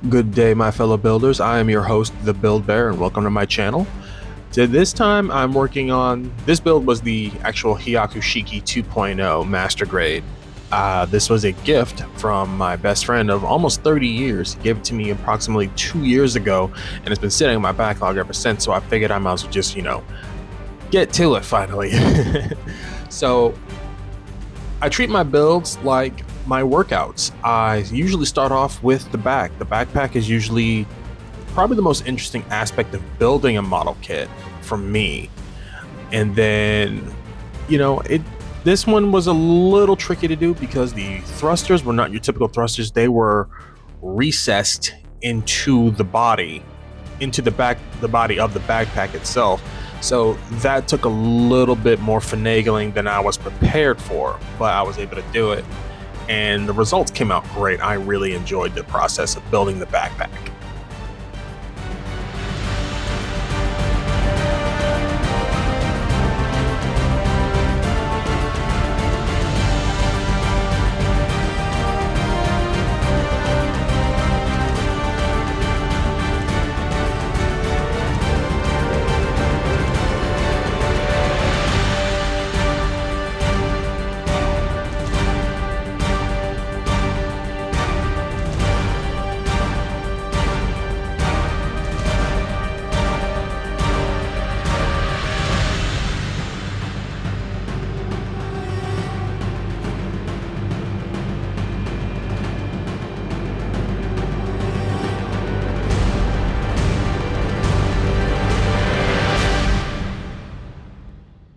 Good day, my fellow builders. I am your host, The Build Bear, and welcome to my channel. So this time I'm working on, this build was the actual Hyaku Shiki 2.0 Master Grade. This was a gift from my best friend of almost 30 years. He gave it to me approximately 2 years ago, and it's been sitting in my backlog ever since, so I figured I might as well just, get to it finally. So I treat my builds like my workouts. I usually start off with the back. The backpack is usually probably the most interesting aspect of building a model kit for me. And then, this one was a little tricky to do because the thrusters were not your typical thrusters. They were recessed into the body, into the body of the backpack itself. So that took a little bit more finagling than I was prepared for, but I was able to do it. And the results came out great. I really enjoyed the process of building the backpack.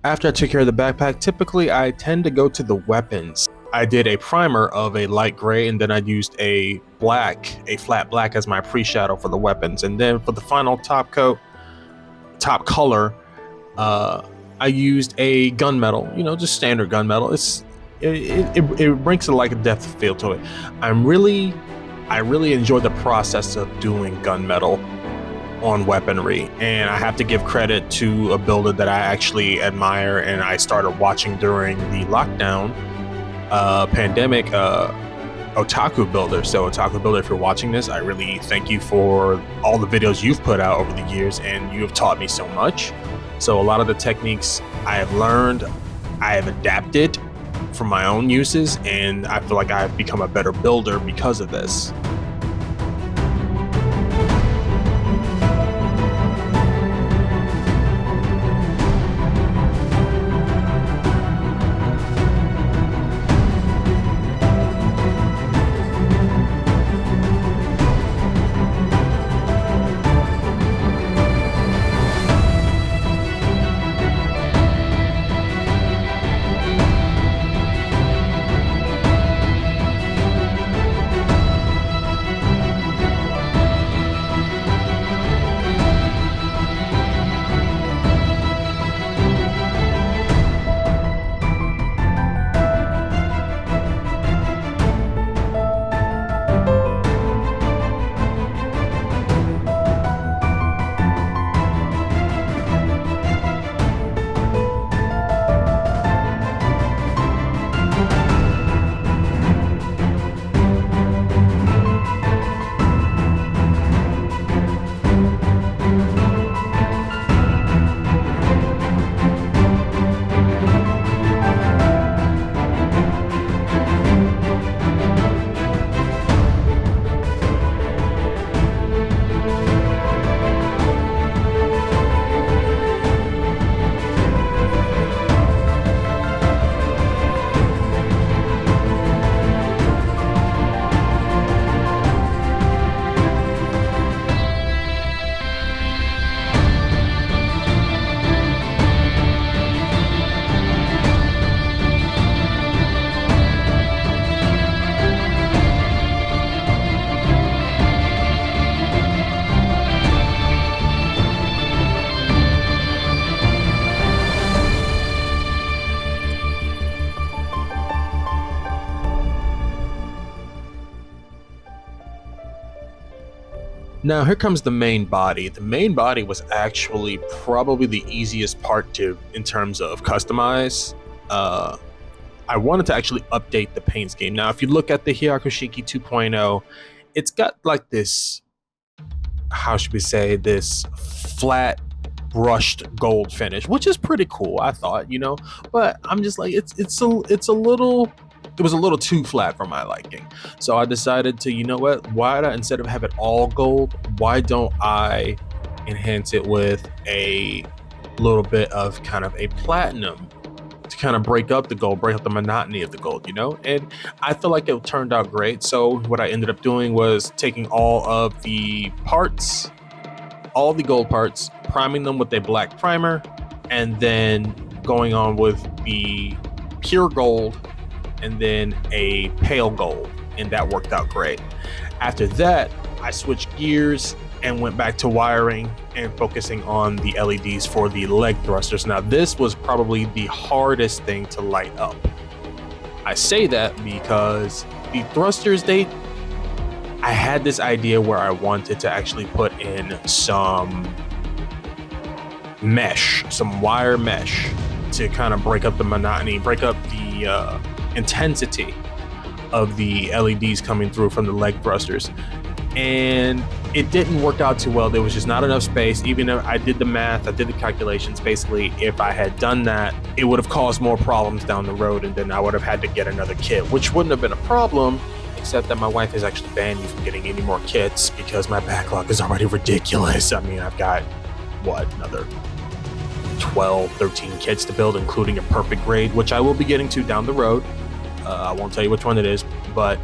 After I took care of the backpack, typically I tend to go to the weapons. I did a primer of a light gray, and then I used a flat black as my pre-shadow for the weapons. And then for the final top color, I used a gunmetal, just standard gunmetal. It brings a like a depth feel to it. I really enjoy the process of doing gunmetal on weaponry, and I have to give credit to a builder that I actually admire and I started watching during the lockdown pandemic, Otaku Builder. So Otaku Builder, if you're watching this, I really thank you for all the videos you've put out over the years, and you have taught me so much. So a lot of the techniques I have learned, I have adapted for my own uses, and I feel like I've become a better builder because of this. Now here comes the main body. The main body was actually probably the easiest part to in terms of customize. I wanted to actually update the paint scheme. Now, if you look at the Hyaku Shiki 2.0, it's got like this, how should we say, this flat brushed gold finish, which is pretty cool, I thought, but I'm just like, it's a little, it was a little too flat for my liking. So I decided to, why not, instead of have it all gold, why don't I enhance it with a little bit of kind of a platinum to kind of break up the gold, break up the monotony of the gold, and I feel like it turned out great. So what I ended up doing was taking all of the parts, all the gold parts, priming them with a black primer, and then going on with the pure gold and then a pale gold, and that worked out great. After that, I switched gears and went back to wiring and focusing on the LEDs for the leg thrusters. Now, this was probably the hardest thing to light up. I say that because the thrusters, I had this idea where I wanted to actually put in some mesh, some wire mesh, to kind of break up the monotony, break up the intensity of the LEDs coming through from the leg thrusters. And it didn't work out too well. There was just not enough space. Even if I did the math, I did the calculations, basically, if I had done that, it would have caused more problems down the road, and then I would have had to get another kit, which wouldn't have been a problem, except that my wife has actually banned me from getting any more kits because my backlog is already ridiculous. I mean, I've got, another 12, 13 kits to build, including a perfect grade, which I will be getting to down the road. I won't tell you which one it is, but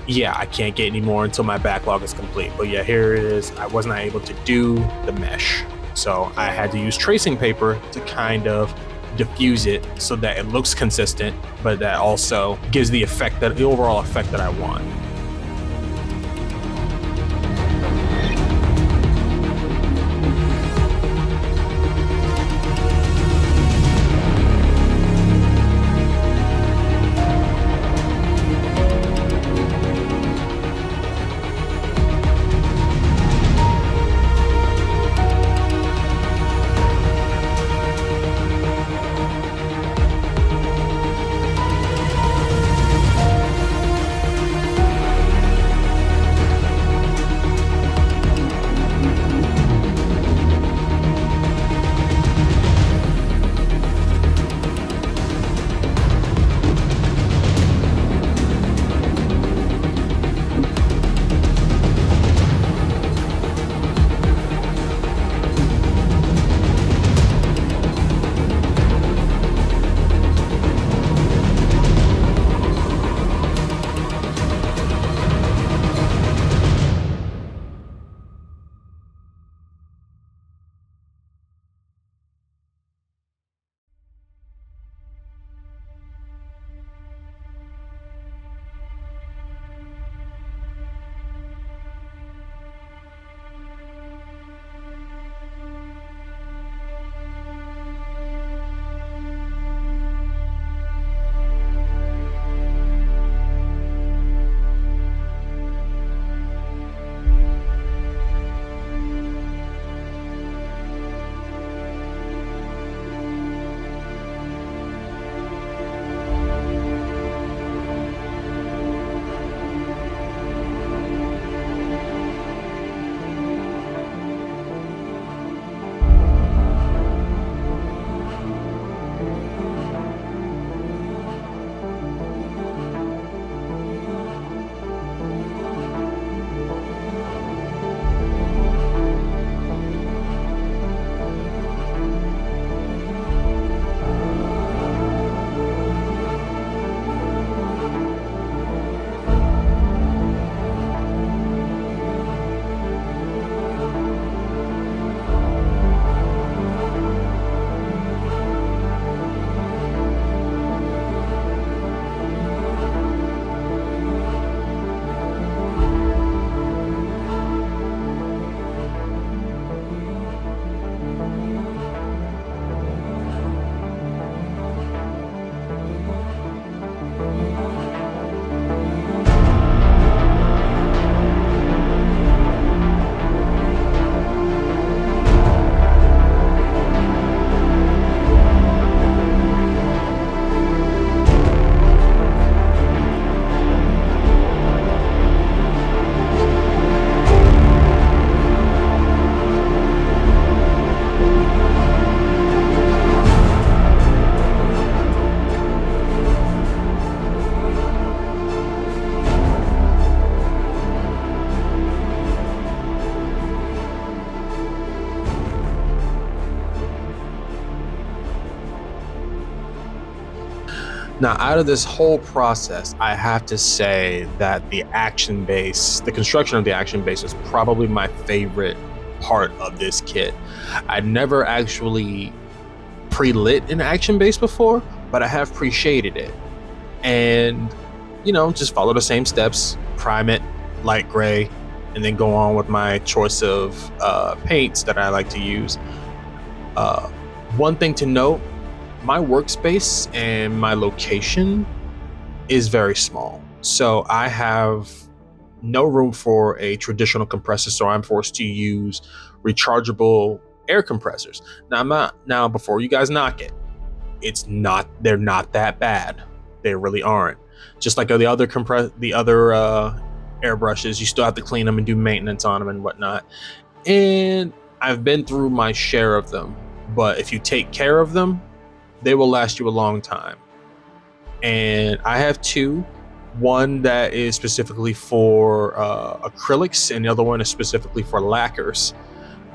yeah, I can't get any more until my backlog is complete. But yeah, here it is. I was not able to do the mesh, so I had to use tracing paper to kind of diffuse it so that it looks consistent, but that also gives the overall effect that I want. Now, out of this whole process, I have to say that the construction of the action base was probably my favorite part of this kit. I'd never actually pre-lit an action base before, but I have pre-shaded it. And, just follow the same steps, prime it, light gray, and then go on with my choice of paints that I like to use. One thing to note, my workspace and my location is very small. So I have no room for a traditional compressor, so I'm forced to use rechargeable air compressors. Now before you guys knock it, they're not that bad. They really aren't. Just like the other airbrushes, you still have to clean them and do maintenance on them and whatnot. And I've been through my share of them, but if you take care of them, they will last you a long time. And I have two. One that is specifically for acrylics, and the other one is specifically for lacquers.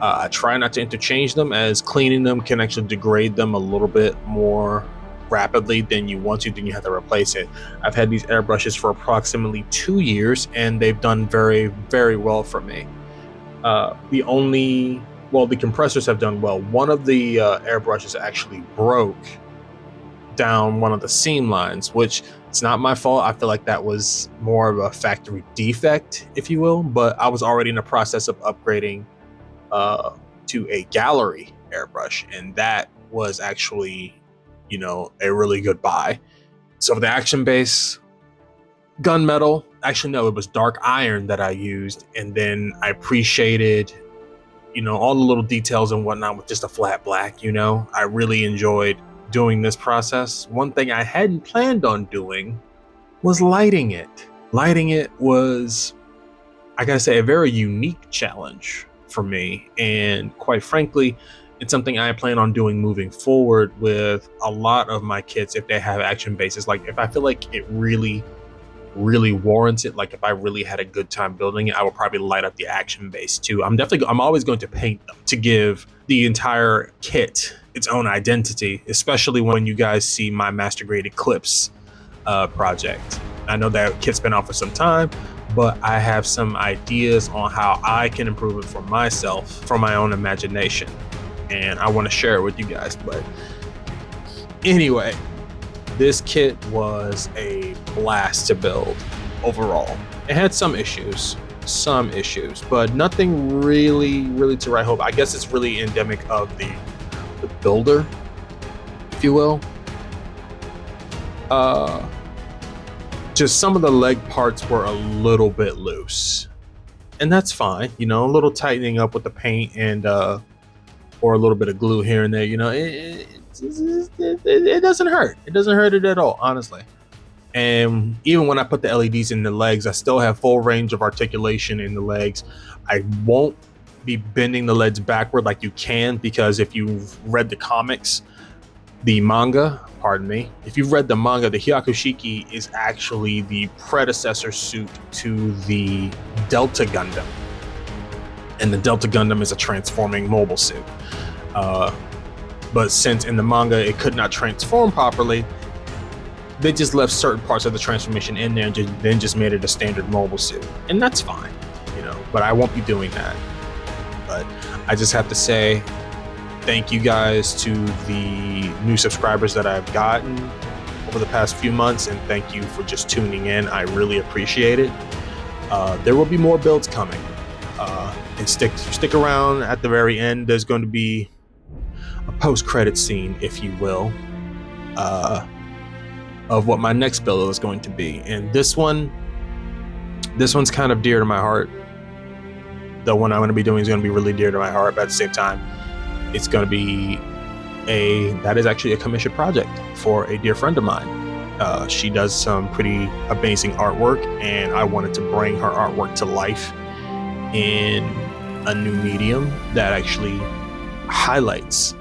I try not to interchange them, as cleaning them can actually degrade them a little bit more rapidly than you want to, then you have to replace it. I've had these airbrushes for approximately 2 years, and they've done very, very well for me. The compressors have done well. One of the airbrushes actually broke down one of the seam lines, which it's not my fault. I feel like that was more of a factory defect, if you will, but I was already in the process of upgrading to a gallery airbrush, and that was actually, a really good buy. So the action base, gunmetal, actually no, it was dark iron that I used, and then I pre-shaded all the little details and whatnot with just a flat black. I really enjoyed doing this process. One thing I hadn't planned on doing was lighting it. Lighting it was, I gotta say, a very unique challenge for me, and quite frankly, it's something I plan on doing moving forward with a lot of my kits if they have action bases. Like, if I feel like it really warrants it, like if I really had a good time building it, I will probably light up the action base too. I'm always going to paint them to give the entire kit its own identity, especially when you guys see my Master Grade Eclipse project. I know that kit's been out for some time, but I have some ideas on how I can improve it for myself, from my own imagination, and I want to share it with you guys. But anyway, this kit was a blast to build overall. It had some issues, but nothing really to write home. I guess it's really endemic of the builder, if you will. Just some of the leg parts were a little bit loose, and that's fine. A little tightening up with the paint and or a little bit of glue here and there. It doesn't hurt. It doesn't hurt it at all, honestly. And even when I put the LEDs in the legs, I still have full range of articulation in the legs. I won't be bending the legs backward like you can, because if you've read the comics, if you've read the manga, the Hyaku Shiki is actually the predecessor suit to the Delta Gundam. And the Delta Gundam is a transforming mobile suit. But since in the manga it could not transform properly, they just left certain parts of the transformation in there and then just made it a standard mobile suit. And that's fine, but I won't be doing that. But I just have to say thank you guys to the new subscribers that I've gotten over the past few months, and thank you for just tuning in. I really appreciate it. There will be more builds coming. And stick around at the very end. There's going to be a post-credit scene, if you will, of what my next build is going to be. And this one's kind of dear to my heart. The one I'm going to be doing is going to be really dear to my heart, but at the same time, it's going to be that is actually a commissioned project for a dear friend of mine. She does some pretty amazing artwork, and I wanted to bring her artwork to life in a new medium that actually highlights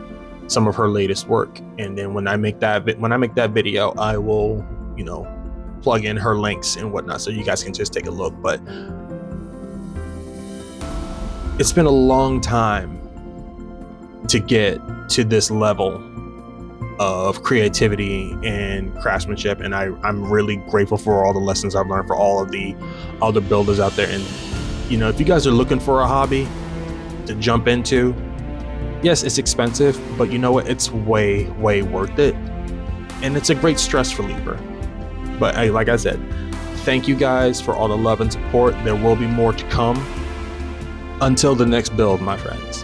some of her latest work. And then when I make that video, I will, plug in her links and whatnot, so you guys can just take a look. But it's been a long time to get to this level of creativity and craftsmanship, and I'm really grateful for all the lessons I've learned for all of the other builders out there. And if you guys are looking for a hobby to jump into, yes, it's expensive, but you know what, it's way worth it, and it's a great stress reliever. But hey, like I said, thank you guys for all the love and support. There will be more to come. Until the next build, my friends.